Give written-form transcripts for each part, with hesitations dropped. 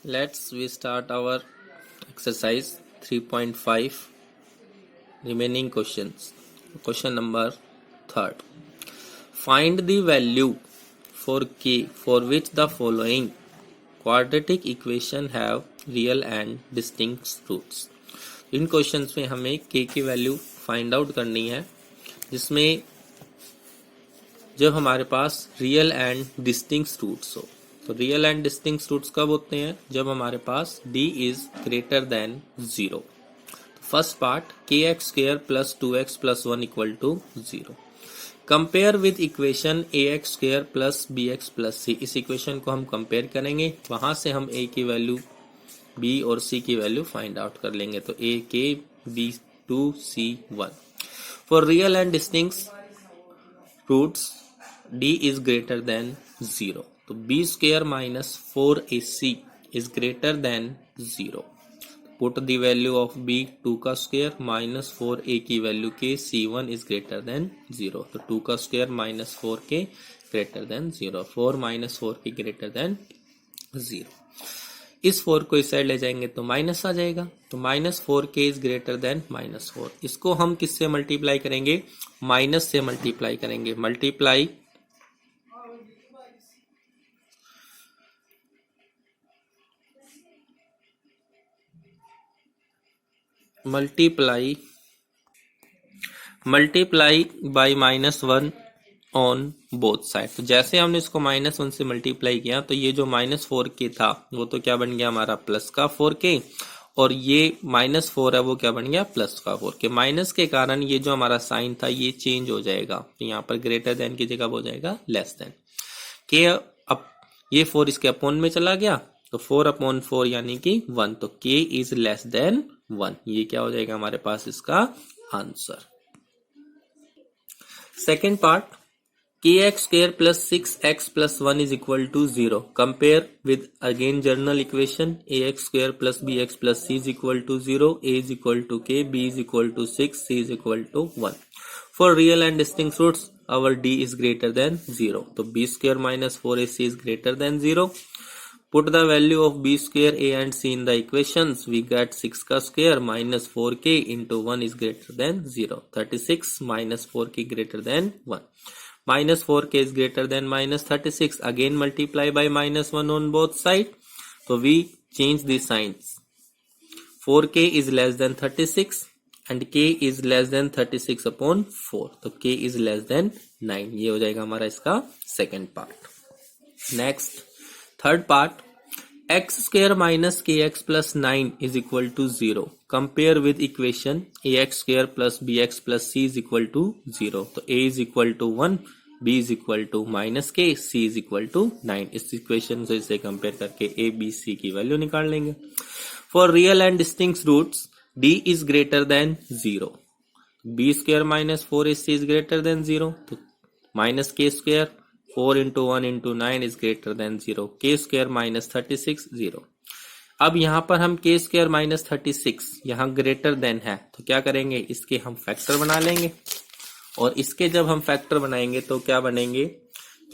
Let's we start our exercise 3.5 remaining questions. Question number 3rd. Find the value for k for which the following quadratic equation have real and distinct roots. In questions में हमें k की value find out करनी है जिसमें जब हमारे पास real and distinct roots हो। तो रियल एंड डिस्टिंक्ट रूट्स कब होते हैं? जब हमारे पास d is greater than 0। First part के x square plus 2x plus 1 equal to 0। Compare with equation A x square plus B x plus C. इस इक्वेशन को हम कंपेयर करेंगे, वहां से हम a की वैल्यू b और c की वैल्यू फाइंड आउट कर लेंगे। तो a k b 2 c 1। For real and distinct roots d is greater than 0। तो b square minus 4ac is greater than 0। Put the value of b 2 का square minus 4a की value के c1 is greater than 0। तो 2 का square minus 4k greater than 0। 4 minus 4k greater than 0। इस 4 को इस side ले जाएंगे तो माइनस आ जाएगा। तो minus 4k is greater then minus 4। इसको हम किससे मल्टीप्लाई करेंगे? माइनस से मल्टीप्लाई करेंगे। Multiply by -1 on both side. तो जैसे हमने इसको -1 से मल्टीप्लाई किया तो ये जो -4k था वो तो क्या बन गया हमारा प्लस का 4k, और ये -4 है वो क्या बन गया प्लस का 4k। माइनस के कारण ये जो हमारा साइन था ये चेंज हो जाएगा। तो यहाँ पर ग्रेटर देन की जगह हो जाएगा लेस देन। के अब ये 4 इसके अपोन में चला गया तो 4/4 यानी कि 1। तो k इज लेस देन 1। ये क्या हो जाएगा हमारे पास इसका आंसर। सेकेंड पार्ट के x square plus 6x plus 1 is equal to 0। Compare with again general equation A x square plus B x plus c is equal to 0। A is equal to k, b is equal to 6, c is equal to 1। For real and distinct roots our d is greater than 0। तो b square minus 4ac is greater than 0। Put the value of b square, a and c in the equations. We get 6 का square minus 4k into 1 is greater than 0। 36 minus 4k greater than 1। Minus 4k is greater than minus 36। Again multiply by -1 on both sides। So we change the signs। 4k is less than 36 and k is less than 36/4। तो k is less than 9। ये हो जाएगा हमारा इसका second part. Next third part x square minus k x plus 9 is equal to 0। Compare with equation A x square plus B x plus c is equal to 0। तो a is equal to 1, b is equal to minus k, c is equal to 9। इस equation से इसे compare करके a b c की value निकाल लेंगे। For real and distinct roots d is greater than 0। b square minus 4ac is greater than 0। तो minus k square 4 into 1 into 9 is greater than 0। k square minus 36 0। अब यहाँ पर हम k square minus 36 यहाँ greater than है तो क्या करेंगे, इसके हम फैक्टर बना लेंगे। और इसके जब हम फैक्टर बनाएंगे तो क्या बनेंगे,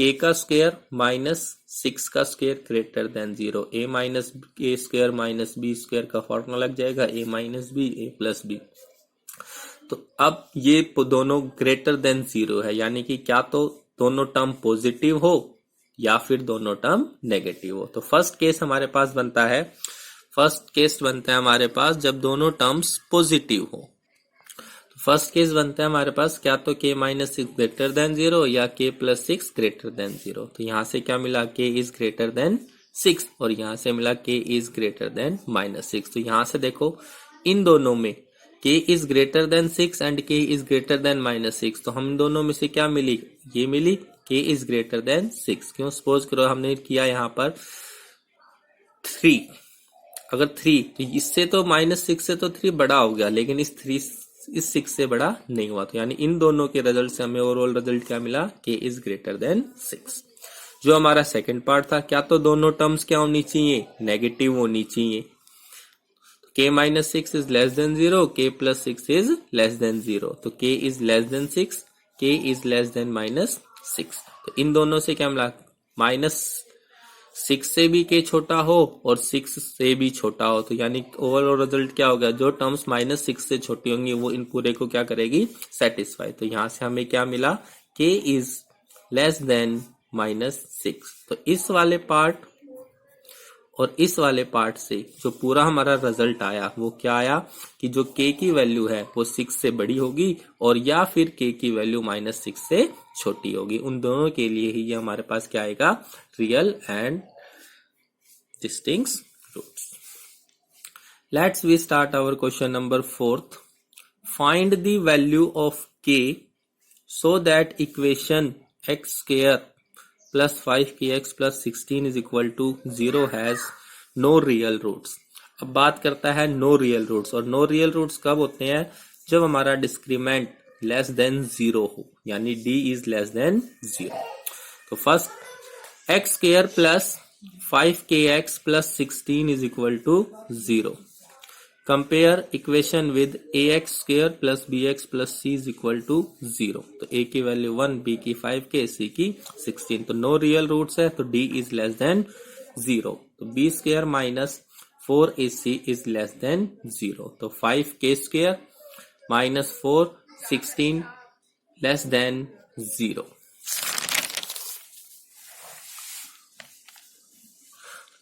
k का स्क्वायर माइनस 6 का square greater than 0। a minus a square minus b square का फॉर्मूला लग जाएगा a minus b a plus b. तो अब ये दोनों ग्रेटर देन 0 है, यानी कि क्या तो दोनों टर्म पॉजिटिव हो या फिर दोनों टर्म नेगेटिव हो। तो फर्स्ट केस हमारे पास बनता है, हमारे पास जब दोनों टर्म्स पॉजिटिव हो। फर्स्ट केस बनता है हमारे पास क्या तो k माइनस 6 ग्रेटर देन 0 या k प्लस 6 ग्रेटर देन 0। तो यहां से क्या मिला, k इज ग्रेटर देन 6 और यहां से मिला k इज ग्रेटर देन -6। तो यहां से देखो इन दोनों में k is greater then 6 and k is greater then -6। तो हम दोनों में से क्या मिली, ये मिली k इज ग्रेटर देन 6। क्यों, सपोज करो हमने किया यहाँ पर 3, अगर 3 तो इससे तो -6 से तो 3 बड़ा हो गया, लेकिन इस 6 से बड़ा नहीं हुआ। तो यानी इन दोनों के रिजल्ट से हमें ओवरऑल रिजल्ट क्या मिला, k इज ग्रेटर देन 6। जो हमारा सेकंड पार्ट था, क्या तो दोनों टर्म्स क्या होनी चाहिए, नेगेटिव होनी चाहिए। k minus 6 is less than 0, k plus 6 is less than 0। तो k is less then 6, k is less then -6। तो इन दोनों से क्या मिला, 6 से भी k छोटा हो और 6 से भी छोटा हो, तो यानी ओवरऑल रिजल्ट क्या होगा, जो टर्म्स -6 से छोटी होंगी वो इन पूरे को क्या करेगी, सेटिस्फाई। तो यहां से हमें क्या मिला, k इज लेस देन -6। तो इस वाले पार्ट और इस वाले पार्ट से जो पूरा हमारा रिजल्ट आया वो क्या आया कि जो k की वैल्यू है वो 6 से बड़ी होगी और या फिर k की वैल्यू -6 से छोटी होगी। उन दोनों के लिए ही ये हमारे पास क्या आएगा, real and distinct roots. Let's we start our question number 4th। Find the value of k so that equation x square plus 5kx plus 16 is equal to 0 has no real roots। अब बात करता है no real roots, और no real roots कब होते हैं, जब हमारा डिस्क्रीमेंट लेस देन 0 हो, यानी d इज लेस देन 0। तो first x square plus 5kx plus 16 is equal to 0। Compare equation with ax square plus bx plus c is equal to 0। तो a की वैल्यू 1, b की 5k, c की 16। तो no real roots है, तो d is less than 0। तो b square minus 4ac is less than 0। तो 5k square minus 4 16 less than 0।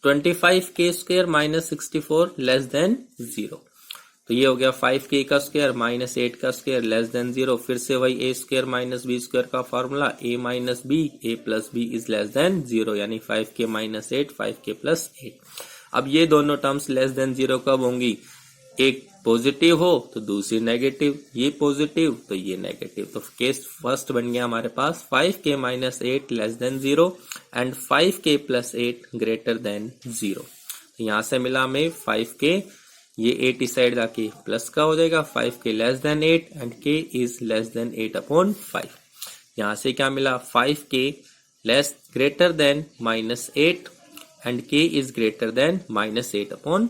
25k square minus 64 less than 0। तो ये हो गया 5k का स्क्वायर माइनस 8 का स्क्वायर लेस देन 0। फिर से वही a square minus b square का formula, a minus b, a plus b is less than 0, यानी 5k माइनस 8, 5k प्लस 8। अब ये दोनों टर्म्स लेस देन 0 कब होंगी, एक पॉजिटिव हो तो दूसरी नेगेटिव, ये पॉजिटिव तो ये नेगेटिव। तो केस फर्स्ट बन गया हमारे पास 5k minus 8 less than 0 and 5k plus 8 greater than 0। तो यहां से मिला हमें 5k, ये 8 इस साइड जाके प्लस का हो जाएगा, 5k less than 8 and k is less then 8/5। यहां से क्या मिला, 5k less greater than -8 and k is greater then -8/5।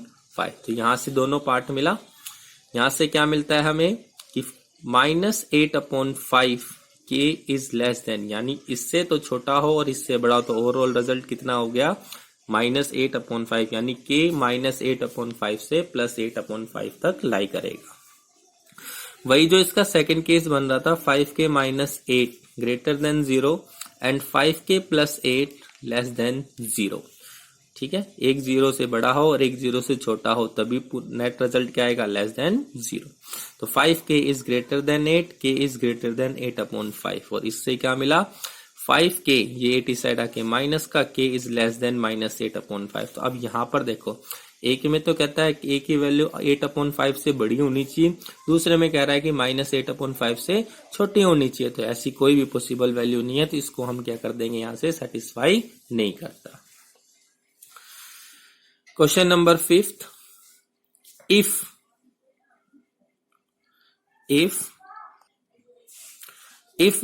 तो यहां से दोनों पार्ट मिला। यहां से क्या मिलता है हमें कि -8/5 k इज लेस देन, यानी इससे तो छोटा हो और इससे बड़ा हो, तो ओवरऑल रिजल्ट कितना हो गया, -8/5, यानी k -8/5 से +8/5 तक लाई करेगा। वही जो इसका सेकंड केस बन रहा था 5k minus 8 greater than 0 and 5k plus 8 less than 0। ठीक है, एक 0 से बड़ा हो और एक 0 से छोटा हो, तभी नेट रिजल्ट क्या आएगा, लेस देन 0। तो 5k is greater then 8, k is greater then 8/5। और इससे क्या मिला, 5k, ये 8 इस साइड आके माइनस का, k इज लेस देन -8/5। तो अब यहां पर देखो, एक में तो कहता है कि a की वैल्यू 8/5 से बड़ी होनी चाहिए, दूसरे में कह रहा है कि -8/5 से छोटी होनी चाहिए। तो ऐसी कोई भी पॉसिबल वैल्यू नहीं है, तो इसको हम क्या कर देंगे, यहां से सेटिस्फाई नहीं करता। Question number 5th, if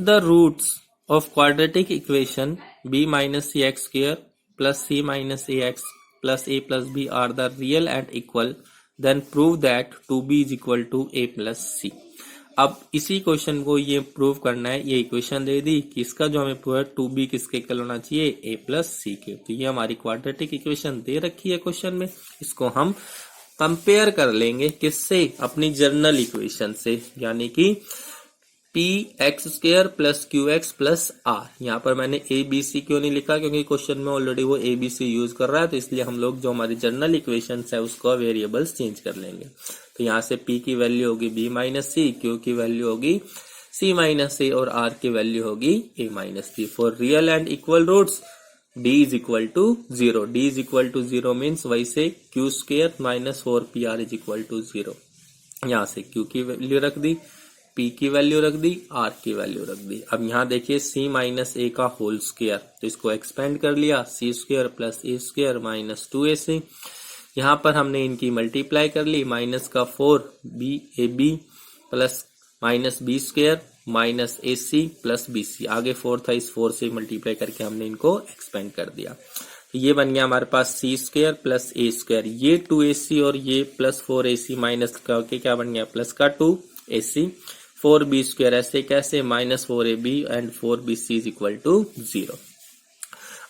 the roots of quadratic equation b minus cx square plus c minus ax plus a plus b are the real and equal, then prove that 2b is equal to a plus c। अब इसी question को ये prove करना है, ये equation दे दी कि इसका जो हमें प्रूव है 2b किसके इक्वल होना चाहिए, a प्लस सी के। तो ये हमारी क्वाड्रेटिक इक्वेशन दे रखी है क्वेश्चन में, इसको हम कंपेयर कर लेंगे किससे, अपनी जनरल इक्वेशन से, यानी कि p x square plus q x plus r. यहाँ पर मैंने ए बी सी क्यों नहीं लिखा, क्योंकि क्वेश्चन में ऑलरेडी वो ए बी सी यूज कर रहा है, तो इसलिए हम लोग जो हमारी जनरल इक्वेशन है उसको वेरिएबल्स चेंज कर लेंगे। तो यहाँ से P की वैल्यू होगी B माइनस सी, Q की वैल्यू होगी C माइनस ए और R की वैल्यू होगी A minus b. For real and equal roots D is equal to 0। D is equal to 0 means वैसे Q square minus 4PR is equal to 0। यहाँ से Q की value रख दी, P की value रख दी, R की वैल्यू रख दी। अब यहाँ देखिए C माइनस ए का होल स्क्वायर, तो इसको एक्सपेंड कर लिया, C स्क्वायर प्लस ए स्क्वायर माइनस 2AC। यहाँ पर हमने इनकी मल्टीप्लाई कर ली, माइनस का 4BAB plus minus b square minus AC plus BC। आगे 4 था, इस 4 से मल्टीप्लाई करके हमने इनको एक्सपेंड कर दिया। तो ये बन गया हमारे पास C square plus A square, ये 2AC और ये प्लस 4AC माइनस करके क्या बन गया, प्लस का 2AC 4B स्क्वायर। ऐसे कैसे, minus 4AB and 4BC is equal to 0।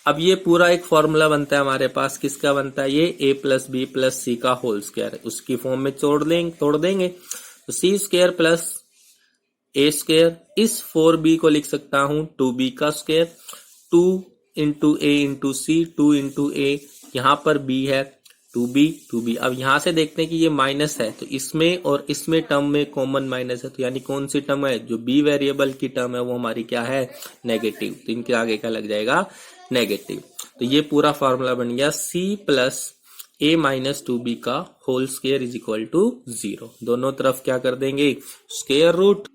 अब ये पूरा एक फॉर्मूला बनता है हमारे पास, किसका बनता है ये, ए प्लस बी प्लस सी का होल स्क्वायर, उसकी फॉर्म में तोड़ देंगे। तो सी स्क्वायर प्लस ए स्क्वायर, इस 4b को लिख सकता हूं 2b का स्क्वायर, 2 इंटू ए इंटू सी, 2 इंटू ए, यहां पर b है 2b। अब यहां से देखते हैं कि ये माइनस है, तो इसमें और इसमें टर्म में कॉमन माइनस है, तो यानी कौन सी टर्म है, जो b वेरिएबल की टर्म है वो हमारी क्या है, नेगेटिव, तो इनके आगे क्या लग जाएगा, नेगेटिव। तो ये पूरा फॉर्मूला बन गया c plus a minus 2b का whole square is equal to 0। दोनों तरफ क्या कर देंगे, स्क्वायर रूट,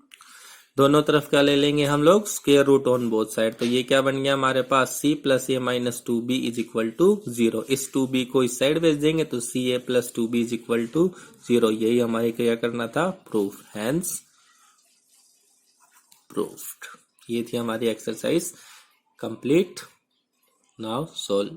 दोनों तरफ क्या ले लेंगे हम लोग, square root on both side. तो ये क्या बन गया हमारे पास, c plus a minus 2b is equal to 0। इस 2b को इस साइड भेज देंगे तो c a plus 2b is equal to 0। यही हमारे क्या करना था, प्रूफ, हैंस प्रूफ्ड। ये थी हमारी एक्सरसाइज कंप्लीट। Now solve.